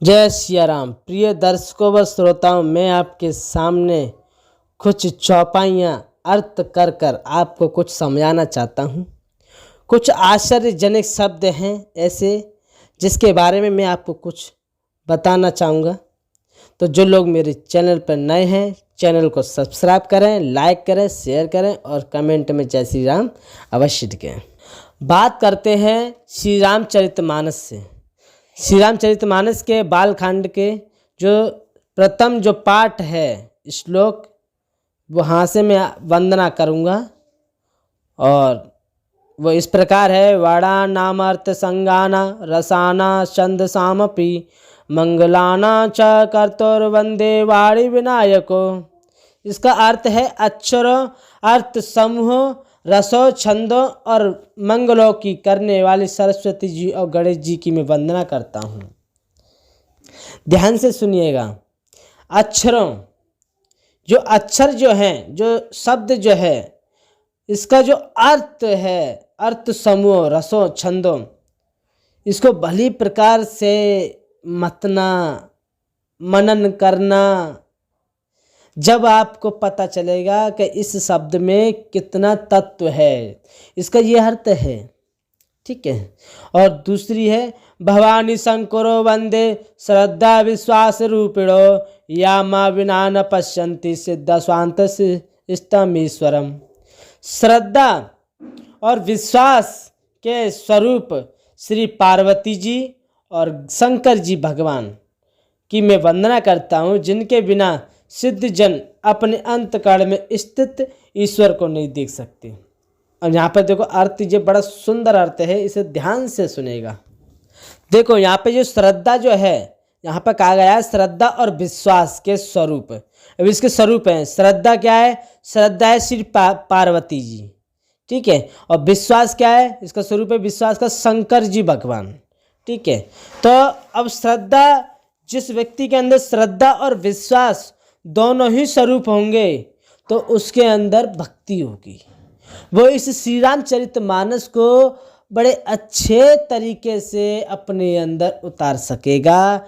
जय सिया राम। प्रिय दर्शकों व श्रोताओं, मैं आपके सामने कुछ चौपाइयाँ अर्थ कर कर आपको कुछ समझाना चाहता हूँ। कुछ आश्चर्यजनक शब्द हैं ऐसे जिसके बारे में मैं आपको कुछ बताना चाहूँगा। तो जो लोग मेरे चैनल पर नए हैं, चैनल को सब्सक्राइब करें, लाइक करें, शेयर करें और कमेंट में जय श्री राम अवश्य लिखें। बात करते हैं श्री रामचरितमानस से। श्री रामचरितमानस के बालकांड के जो प्रथम जो पाठ है श्लोक, वहाँ से मैं वंदना करूँगा और वो इस प्रकार है। वाड़ा नामर्थ संगाना रसाना छंद सामपि मंगलाना च कर्तुर्वंदे वाणी विनायको। इसका अर्थ है अक्षर अर्थ समूह रसो छंदों और मंगलों की करने वाली सरस्वती जी और गणेश जी की मैं वंदना करता हूँ। ध्यान से सुनिएगा। अक्षरों जो अक्षर जो हैं, जो शब्द जो है, इसका जो अर्थ है, अर्थ समूह रसों छंदों, इसको भली प्रकार से मतना मनन करना, जब आपको पता चलेगा कि इस शब्द में कितना तत्व है, इसका ये अर्थ है। ठीक है। और दूसरी है भवानी शंकरो वंदे श्रद्धा विश्वास रूपिणो या माँ विना न पश्यन्ति सिद्ध स्वांत इष्टमीश्वरम। श्रद्धा और विश्वास के स्वरूप श्री पार्वती जी और शंकर जी भगवान की मैं वंदना करता हूँ, जिनके बिना सिद्ध जन अपने अंतकाल में स्थित ईश्वर को नहीं देख सकते। और यहाँ पर देखो अर्थ, ये बड़ा सुंदर अर्थ है, इसे ध्यान से सुनेगा। देखो यहाँ पे जो श्रद्धा जो है, यहाँ पर कहा गया है श्रद्धा और विश्वास के स्वरूप। अब इसके स्वरूप हैं, श्रद्धा क्या है? श्रद्धा है श्री पार्वती जी। ठीक है। और विश्वास क्या है? इसका स्वरूप है विश्वास का शंकर जी भगवान। ठीक है। तो अब श्रद्धा, जिस व्यक्ति के अंदर श्रद्धा और विश्वास दोनों ही स्वरूप होंगे तो उसके अंदर भक्ति होगी। वो इस श्री रामचरितमानस को बड़े अच्छे तरीके से अपने अंदर उतार सकेगा,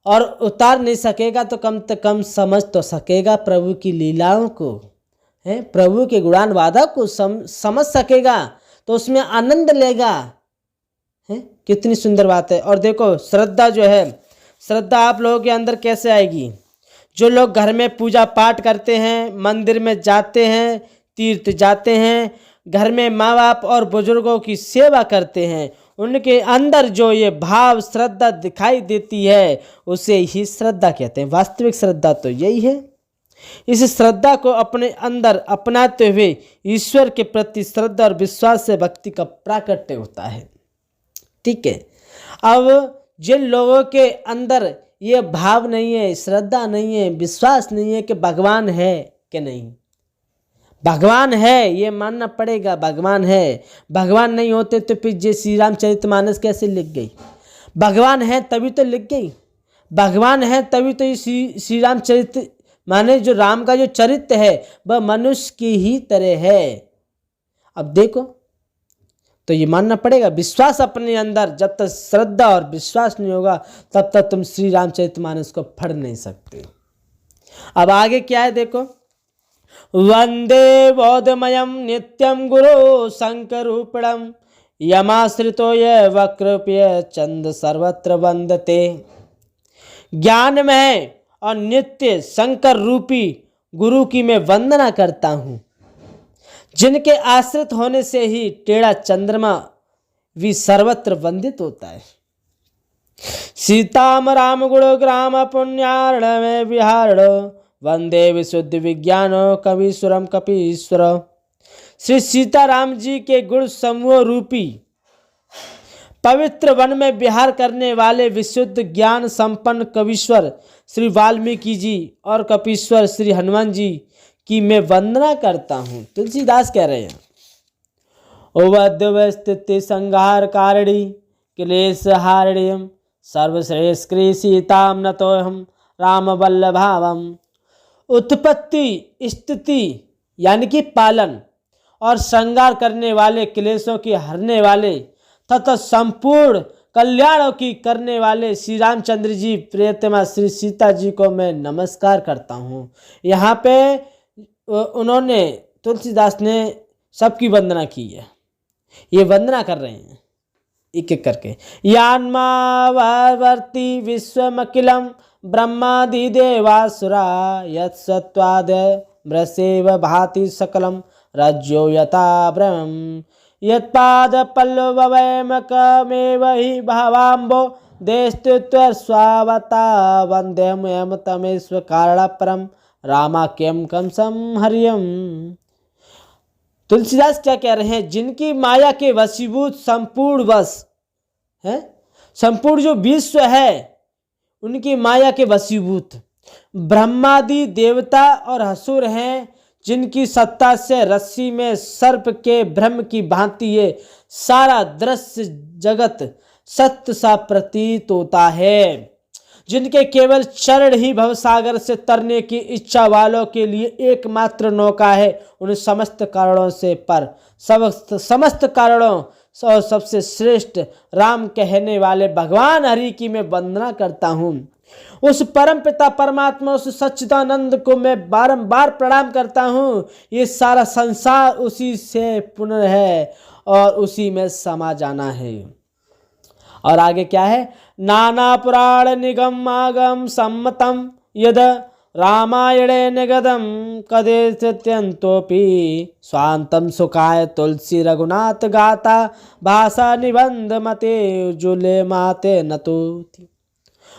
और उतार नहीं सकेगा तो कम से कम समझ तो सकेगा प्रभु की लीलाओं को, है प्रभु के गुणान वादक को समझ सकेगा, तो उसमें आनंद लेगा। है कितनी सुंदर बात है। और देखो श्रद्धा जो है, श्रद्धा आप लोगों के अंदर कैसे आएगी? जो लोग घर में पूजा पाठ करते हैं, मंदिर में जाते हैं, तीर्थ जाते हैं, घर में माँ बाप और बुजुर्गों की सेवा करते हैं, उनके अंदर जो ये भाव श्रद्धा दिखाई देती है उसे ही श्रद्धा कहते हैं। वास्तविक श्रद्धा तो यही है। इस श्रद्धा को अपने अंदर अपनाते हुए ईश्वर के प्रति श्रद्धा और विश्वास से भक्ति का प्राकट्य होता है। ठीक है। अब जिन लोगों के अंदर ये भाव नहीं है, श्रद्धा नहीं है, विश्वास नहीं है कि भगवान है कि नहीं, भगवान है ये मानना पड़ेगा, भगवान है। भगवान नहीं होते तो फिर ये श्री रामचरितमानस कैसे लिख गई? भगवान है तभी तो लिख गई, भगवान है तभी तो ये श्री रामचरित माने जो राम का जो चरित्र है वह मनुष्य की ही तरह है। अब देखो तो ये मानना पड़ेगा, विश्वास अपने अंदर, जब तक श्रद्धा और विश्वास नहीं होगा तब तक तुम श्री रामचरितमानस को पढ़ नहीं सकते। अब आगे क्या है देखो। वंदे बोधमयम नित्यम गुरु शंकरूपणम यमाश्रितो ये वक्रप्य चंद सर्वत्र वंदते। ज्ञानमय और नित्य शंकर रूपी गुरु की मैं वंदना करता हूँ, जिनके आश्रित होने से ही टेढ़ा चंद्रमा भी सर्वत्र वंदित होता है। सीताम राम गुण ग्राम पुण्यारण में विहारण वंदे विशुद्ध विज्ञान कवीश्वरम कपीश्वर। श्री सीताराम जी के गुण समूह रूपी पवित्र वन में विहार करने वाले विशुद्ध ज्ञान संपन्न कवीश्वर श्री वाल्मीकि जी और कपीश्वर श्री हनुमान जी की मैं वंदना करता हूँ। तुलसीदास कह रहे हैं, उवद्वस्थिति संहार कारिणी क्लेश हारिणीम सर्वश्रेष्ठ सीताम नतोहम राम वल्लभावम। उत्पत्ति स्थिति यानी कि पालन और श्रृंगार करने वाले, क्लेशों की हरने वाले तथा संपूर्ण कल्याणों की करने वाले श्री रामचंद्र जी, प्रियतमा श्री सीता जी को मैं नमस्कार करता हूँ। यहाँ पे उन्होंने, तुलसीदास ने सबकी वंदना की है, ये वंदना कर रहे हैं एक एक करके। यान्मावर्ती विश्वमखिलं ब्रह्मादिदेवासुरा यत्सत्त्वाद् मृषेव भाति सकलं रज्जो यथा ब्रह्म यत्पादपल्लवैमकमेव हि भावाम्बो देस्तुत्वस्वावता वन्देमयं तमेश्व कारणपरं रामाख्यं कंसं हरियम। तुलसीदास क्या कह रहे हैं? जिनकी माया के वशीभूत संपूर्ण वश है, संपूर्ण जो विश्व है उनकी माया के वशीभूत ब्रह्मादि देवता और असुर हैं, जिनकी सत्ता से रस्सी में सर्प के भ्रम की भांति ये सारा दृश्य जगत सत्य सा प्रतीत होता है, जिनके केवल चरण ही भवसागर से तरने की इच्छा वालों के लिए एकमात्र नौका है, उन समस्त कारणों से पर समस्त कारणों और सबसे श्रेष्ठ राम कहने वाले भगवान हरि की मैं वंदना करता हूँ। उस परम पिता परमात्मा, उस सच्चिदानंद को मैं बारंबार प्रणाम करता हूँ। ये सारा संसार उसी से पुनः है और उसी में समा जाना है। और आगे क्या है? नाना पुराण निगम आगम सम्मतम यद रामायणे निगदम कदेत्यंतोपि स्वांतम सुखाय तुलसी रघुनाथ गाता भाषा निबंध मते जुले माते नतु।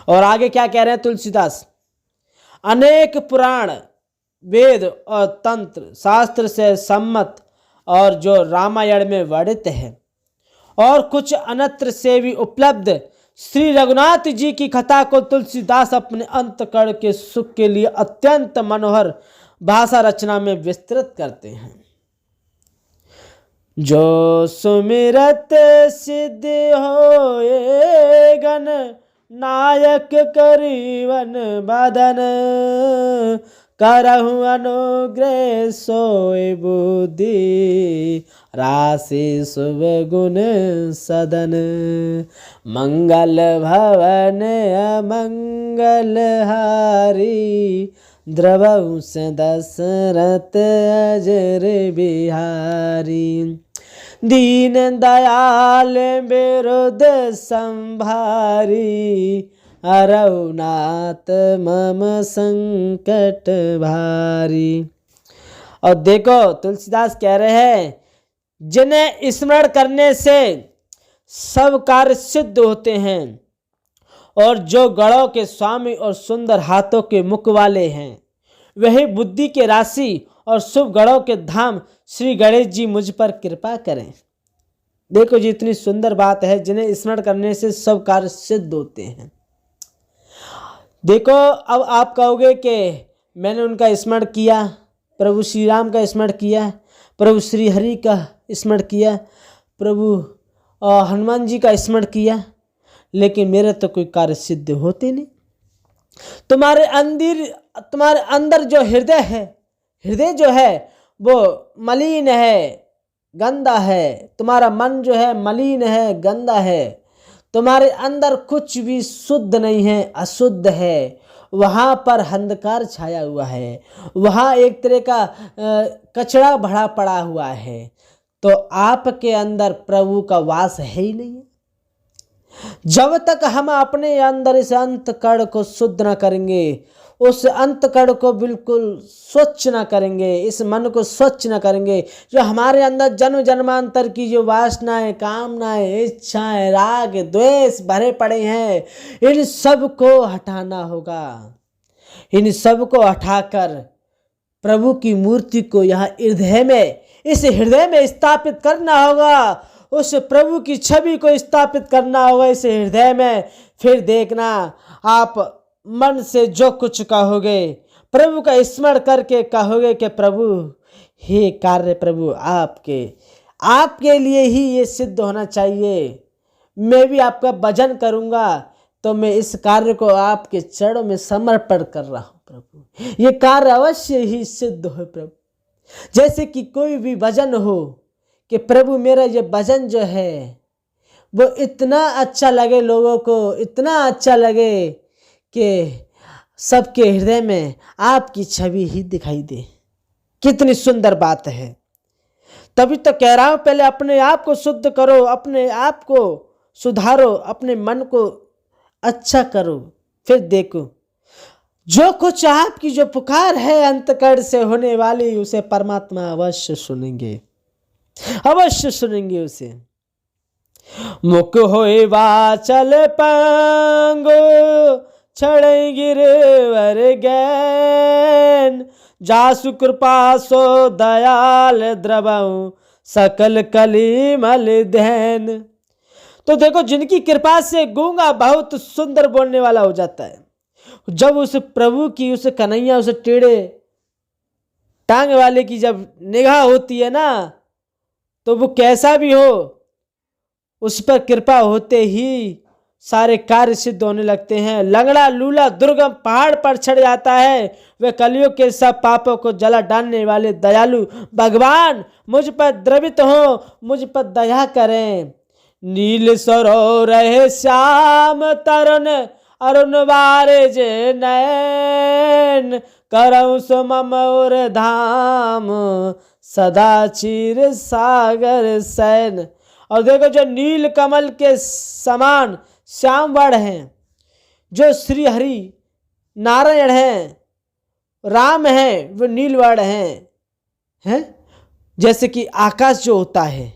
और आगे क्या कह रहे हैं तुलसीदास? अनेक पुराण वेद और तंत्र शास्त्र से सम्मत और जो रामायण में वर्णित है और कुछ अन्यत्र से भी उपलब्ध श्री रघुनाथ जी की कथा को तुलसीदास अपने अंतकरण के सुख के लिए अत्यंत मनोहर भाषा रचना में विस्तृत करते हैं। जो सुमिरत सिद्ध होए गण नायक करीवन बदन करहु अनुग्रह सोए बुद्धि राशि शुभ गुण सदन मंगल भवन अमंगल हारी द्रवहु से दशरथ अजर बिहारी दीन दयाल विरुद्ध संभारी अरहुनाथ मम संकट भारी। और देखो तुलसीदास कह रहे हैं, जिन्हें स्मरण करने से सब कार्य सिद्ध होते हैं और जो गणों के स्वामी और सुंदर हाथों के मुख वाले हैं, वही बुद्धि के राशि और शुभ गणों के धाम श्री गणेश जी मुझ पर कृपा करें। देखो जी, इतनी सुंदर बात है, जिन्हें स्मरण करने से सब कार्य सिद्ध होते हैं। देखो, अब आप कहोगे कि मैंने उनका स्मरण किया, प्रभु श्री राम का स्मरण किया, प्रभु श्री हरि का स्मरण किया, प्रभु हनुमान जी का स्मरण किया, लेकिन मेरे तो कोई कार्य सिद्ध होते नहीं। तुम्हारे अंदर जो हृदय है, हृदय जो है वो मलिन है, गंदा है। तुम्हारा मन जो है मलिन है, गंदा है। तुम्हारे अंदर कुछ भी शुद्ध नहीं है, अशुद्ध है। वहाँ पर अंधकार छाया हुआ है, वहाँ एक तरह का कचरा भरा पड़ा हुआ है। तो आपके अंदर प्रभु का वास है ही नहीं। जब तक हम अपने अंदर इस अंतकरण को शुद्ध न करेंगे, उस अंतकरण को बिल्कुल स्वच्छ न करेंगे, इस मन को स्वच्छ न करेंगे, जो हमारे अंदर जन्म जन्मांतर की जो वासनाएं, कामनाएं, इच्छाएं, राग द्वेष भरे पड़े हैं, इन सब को हटाना होगा। इन सब को हटाकर प्रभु की मूर्ति को यहाँ हृदय में, इस हृदय में स्थापित करना होगा। उस प्रभु की छवि को स्थापित करना होगा इस हृदय में। फिर देखना, आप मन से जो कुछ कहोगे, प्रभु का स्मरण करके कहोगे कि प्रभु, हे कार्य प्रभु आपके लिए ही ये सिद्ध होना चाहिए। मैं भी आपका भजन करूँगा, तो मैं इस कार्य को आपके चरणों में समर्पण कर रहा हूँ प्रभु। ये कार्य अवश्य ही सिद्ध हो प्रभु। जैसे कि कोई भी भजन हो कि प्रभु मेरा ये भजन जो है वो इतना अच्छा लगे लोगों को, इतना अच्छा लगे कि सबके हृदय में आपकी छवि ही दिखाई दे। कितनी सुंदर बात है। तभी तो कह रहा हूं, पहले अपने आप को शुद्ध करो, अपने आप को सुधारो, अपने मन को अच्छा करो, फिर देखो जो कुछ आपकी जो पुकार है अंतकरण से होने वाली, उसे परमात्मा अवश्य सुनेंगे, अवश्य सुनेंगे उसे। मुख होए वाचल पांगो, छड़े गिरवर गैन, जासु कृपा सो दयाल द्रवऊ, सकल कली मल ध्यान। तो देखो, जिनकी कृपा से गूंगा बहुत सुंदर बोलने वाला हो जाता है। जब उस प्रभु की, उस कन्हैया, उस टेढ़े टांग वाले की जब निगाह होती है ना, तो वो कैसा भी हो, उस पर कृपा होते ही सारे कार्य सिद्ध होने लगते हैं। लंगड़ा लूला दुर्गम पहाड़ पर चढ़ जाता है। वे कलियुग के सब पापों को जला डालने वाले दयालु भगवान मुझ पर द्रवित हो, मुझ पर दया करें। नील सरो रहे श्याम तरुण, अरुण बारे जे नैन, करऊं सो मम और धाम, सदा क्षीर सागर सैन। और देखो, जो नील कमल के समान श्याम वर्ण हैं, जो श्री हरि नारायण हैं, राम हैं, वो नील वर्ण हैं। जैसे कि आकाश जो होता है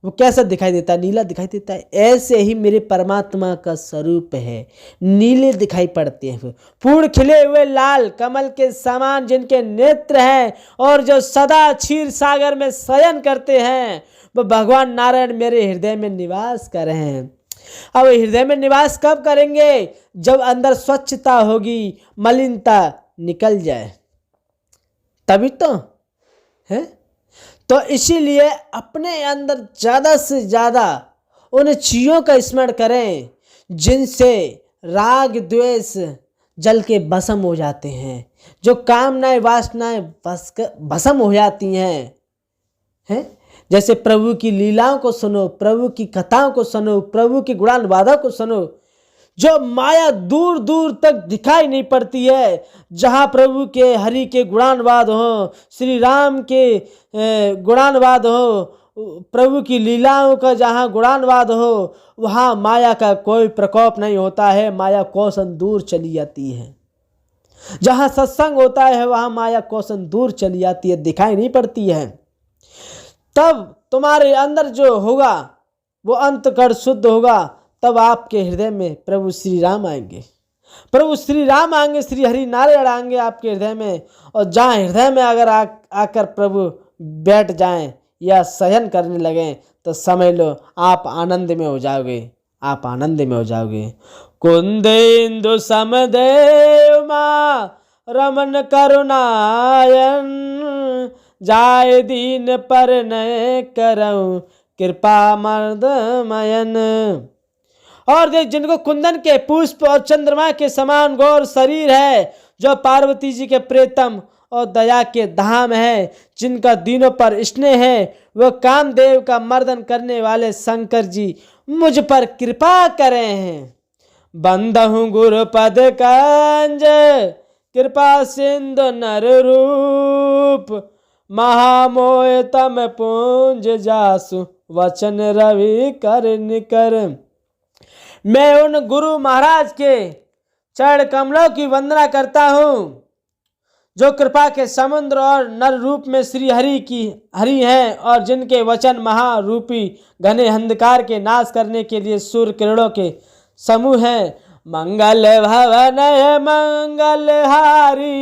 वो कैसा दिखाई देता है, नीला दिखाई देता है। ऐसे ही मेरे परमात्मा का स्वरूप है, नीले दिखाई पड़ते हैं। पूर्ण खिले हुए लाल कमल के समान जिनके नेत्र हैं, और जो सदा क्षीर सागर में शयन करते हैं, वो भगवान नारायण मेरे हृदय में निवास कर रहे हैं। अब हृदय में निवास कब करेंगे? जब अंदर स्वच्छता होगी, मलिनता निकल जाए, तभी तो है। तो इसीलिए अपने अंदर ज़्यादा से ज़्यादा उन चीज़ों का स्मरण करें जिनसे राग द्वेष जल के भस्म हो जाते हैं, जो कामनाएं वासनाएं भस्म हो जाती हैं। जैसे प्रभु की लीलाओं को सुनो, प्रभु की कथाओं को सुनो, प्रभु की गुणानुवादों को सुनो। जो माया दूर दूर तक दिखाई नहीं पड़ती है, जहाँ प्रभु के हरि के गुणानुवाद हो, श्री राम के गुणानुवाद हो, प्रभु की लीलाओं का जहाँ गुणानुवाद हो, वहाँ माया का कोई प्रकोप नहीं होता है। माया कोसन दूर चली जाती है। जहाँ सत्संग होता है वहाँ माया कोसन दूर चली जाती है, दिखाई नहीं पड़ती है। तब तुम्हारे अंदर जो होगा वो अंतकरण शुद्ध होगा। तब आपके हृदय में प्रभु श्री राम आएंगे, प्रभु श्री राम आएंगे, श्री हरि नारायण आएंगे आपके हृदय में। और जहाँ हृदय में अगर आकर प्रभु बैठ जाएं या शयन करने लगें, तो समझ लो आप आनंद में हो जाओगे, आप आनंद में हो जाओगे। कुंदेन्दु समदेव माँ रमन करुणायन, जाय दीन पर नय करऊं कृपा मर्दमयन। और देख, जिनको कुंदन के पुष्प और चंद्रमा के समान गौर शरीर है, जो पार्वती जी के प्रेतम और दया के धाम है, जिनका दीनों पर स्नेह है, वो कामदेव का मर्दन करने वाले शंकर जी मुझ पर कृपा करे हैं। बंदहु गुरु पद कंज, कृपा सिंधु नर रूप, महामोह तम पूंज जासु, वचन रवि कर निकर। मैं उन गुरु महाराज के चरण कमलों की वंदना करता हूँ, जो कृपा के समुद्र और नर रूप में श्री हरि हैं, और जिनके वचन महारूपी घने अंधकार के नाश करने के लिए सूर्य किरणों के समूह हैं। मंगल भवन मंगलहारी,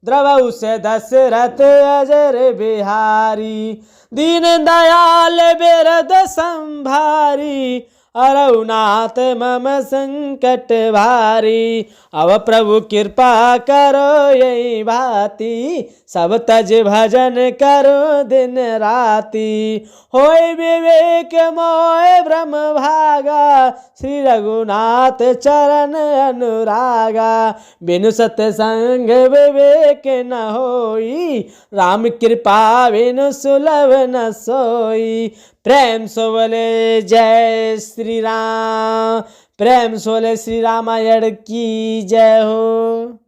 द्रवऊ से दशरथ अजर बिहारी, दीन दयाल बिरद संभारी, अरउनाथ मम संकट भारी। अब प्रभु कृपा करो यही भांति, सब तज भजन करो दिन राति। होय विवेक मोय ब्रह्म भागा, श्री रघुनाथ चरण अनुरागा। बिनु सत्संग विवेक न होई, राम कृपा बिनु सुलभ न सोई। प्रेम से बोले जय श्री राम, प्रेम से बोले श्री रामायण की जय हो।